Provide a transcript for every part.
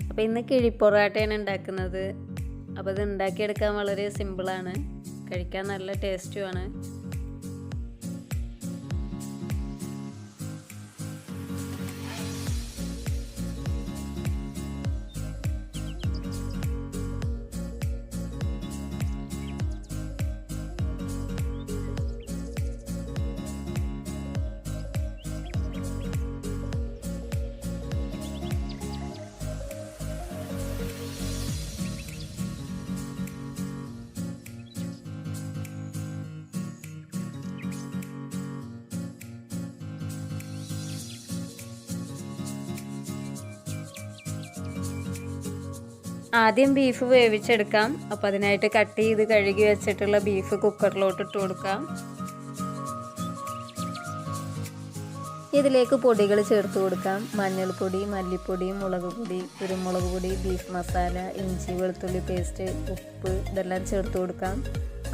അപ്പോൾ ഇന്ന് കിഴിപ്പൊറാട്ടയാണ് ഉണ്ടാക്കുന്നത്. അപ്പോൾ ഇത് ഉണ്ടാക്കിയെടുക്കാൻ വളരെ സിമ്പിളാണ്, കഴിക്കാൻ നല്ല ടേസ്റ്റുമാണ്. ആദ്യം ബീഫ് വേവിച്ചെടുക്കാം. അപ്പോൾ അതിനായിട്ട് കട്ട് ചെയ്ത് കഴുകി വെച്ചിട്ടുള്ള ബീഫ് കുക്കറിലോട്ട് ഇട്ട് കൊടുക്കാം. ഇതിലേക്ക് പൊടികൾ ചേർത്ത് കൊടുക്കാം. മഞ്ഞൾപ്പൊടി, മല്ലിപ്പൊടി, മുളക് പൊടി, കുരുമുളക് പൊടി, ബീഫ് മസാല, ഇഞ്ചി വെളുത്തുള്ളി പേസ്റ്റ്, ഉപ്പ് ഇതെല്ലാം ചേർത്ത് കൊടുക്കാം.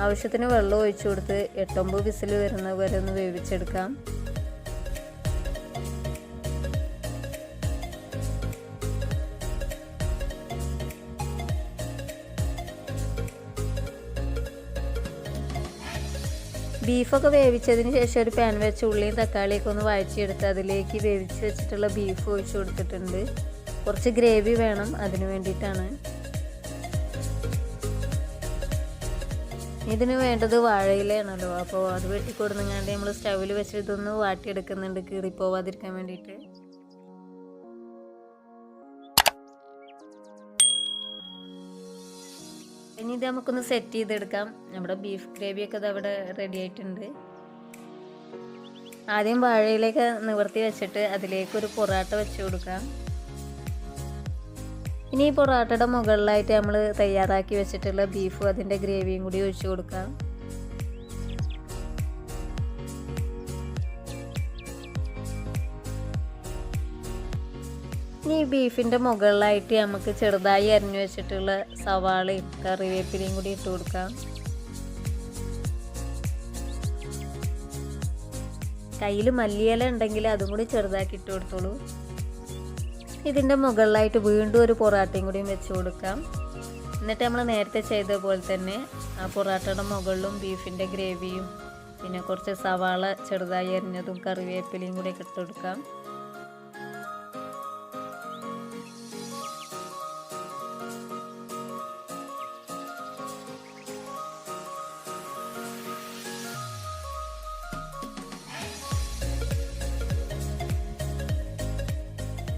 ആവശ്യത്തിന് വെള്ളം ഒഴിച്ചു കൊടുത്ത് 8-9 വിസിൽ വരുന്നത് വരെ ഒന്ന് വേവിച്ചെടുക്കാം. ബീഫൊക്കെ വേവിച്ചതിന് ശേഷം ഒരു പാൻ വെച്ച് ഉള്ളിയും തക്കാളിയൊക്കെ ഒന്ന് വഴറ്റിയെടുത്ത് അതിലേക്ക് വേവിച്ച് വെച്ചിട്ടുള്ള ബീഫ് ഒഴിച്ച് കൊടുത്തിട്ടുണ്ട്. കുറച്ച് ഗ്രേവി വേണം, അതിന് വേണ്ടിയിട്ടാണ്. ഇതിന് വേണ്ടത് വാഴയിലയാണല്ലോ, അപ്പോൾ അത് വെട്ടിക്കൊടുങ്ങാണ്ട് നമ്മൾ സ്റ്റൗവിൽ വെച്ച് ഇതൊന്ന് വാട്ടിയെടുക്കുന്നുണ്ട്, കീറിപ്പോവാതിരിക്കാൻ വേണ്ടിയിട്ട്. ഇനി ഇത് നമുക്കൊന്ന് സെറ്റ് ചെയ്തെടുക്കാം. നമ്മുടെ ബീഫ് ഗ്രേവിയൊക്കെ ഇത് അവിടെ റെഡി ആയിട്ടുണ്ട്. ആദ്യം വാഴയിലേക്ക് നിവർത്തി വെച്ചിട്ട് അതിലേക്ക് ഒരു പൊറാട്ട വെച്ച് കൊടുക്കാം. ഇനി ഈ പൊറാട്ടയുടെ മുകളിലായിട്ട് നമ്മൾ തയ്യാറാക്കി വെച്ചിട്ടുള്ള ബീഫും അതിൻ്റെ ഗ്രേവിയും കൂടി ഒഴിച്ചു കൊടുക്കാം. ഇനി ഈ ബീഫിൻ്റെ മുകളിലായിട്ട് നമുക്ക് ചെറുതായി അരിഞ്ഞു വെച്ചിട്ടുള്ള സവാളയും കറിവേപ്പിലയും കൂടി ഇട്ട് കൊടുക്കാം. കയ്യിൽ മല്ലിയില ഉണ്ടെങ്കിൽ അതും കൂടി ചെറുതാക്കി ഇട്ട് കൊടുത്തോളൂ. ഇതിൻ്റെ മുകളിലായിട്ട് വീണ്ടും ഒരു പൊറാട്ടയും കൂടിയും വെച്ച് കൊടുക്കാം. എന്നിട്ട് നമ്മൾ നേരത്തെ ചെയ്ത പോലെ തന്നെ ആ പൊറാട്ടയുടെ മുകളിലും ബീഫിൻ്റെ ഗ്രേവിയും പിന്നെ കുറച്ച് സവാള ചെറുതായി അരിഞ്ഞതും കറിവേപ്പിലയും കൂടി ഇട്ട് കൊടുക്കാം.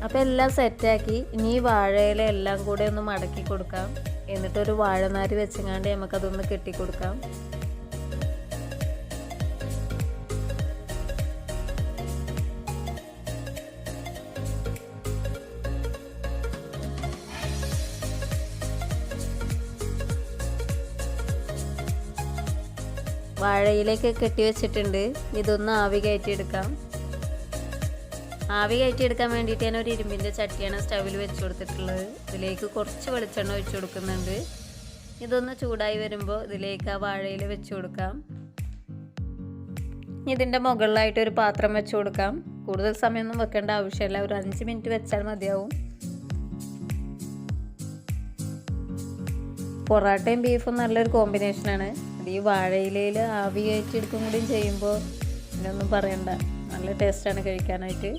അപ്പോൾ എല്ലാം സെറ്റാക്കി ഇനി ഈ വാഴയില എല്ലാം കൂടെ ഒന്ന് മടക്കി കൊടുക്കാം. എന്നിട്ടൊരു വാഴനാര് വെച്ചങ്ങാണ്ട് നമുക്കതൊന്ന് കെട്ടിക്കൊടുക്കാം. വാഴയിലേക്ക് കെട്ടി വെച്ചിട്ടുണ്ട്. ഇതൊന്ന് ആവി കയറ്റിയെടുക്കാം. ആവി കയറ്റിയെടുക്കാൻ വേണ്ടിയിട്ട് ഞാൻ ഒരു ഇരുമ്പിൻ്റെ ചട്ടിയാണ് സ്റ്റൗവിൽ വെച്ച് കൊടുത്തിട്ടുള്ളത്. ഇതിലേക്ക് കുറച്ച് വെളിച്ചെണ്ണ ഒഴിച്ച് കൊടുക്കുന്നുണ്ട്. ഇതൊന്ന് ചൂടായി വരുമ്പോൾ ഇതിലേക്ക് ആ വാഴയിൽ വെച്ച് കൊടുക്കാം. ഇതിൻ്റെ മുകളിലായിട്ട് ഒരു പാത്രം വെച്ച് കൊടുക്കാം. കൂടുതൽ സമയമൊന്നും വെക്കേണ്ട ആവശ്യമില്ല, ഒരു 5 മിനിറ്റ് വെച്ചാൽ മതിയാവും. പൊറാട്ടയും ബീഫും നല്ലൊരു കോമ്പിനേഷനാണ്. അത് ഈ വാഴയിലയിൽ ആവി കയറ്റിയെടുക്കും കൂടിയും ചെയ്യുമ്പോൾ ഇതിനൊന്നും പറയണ്ട, നല്ല ടേസ്റ്റാണ് കഴിക്കാനായിട്ട്.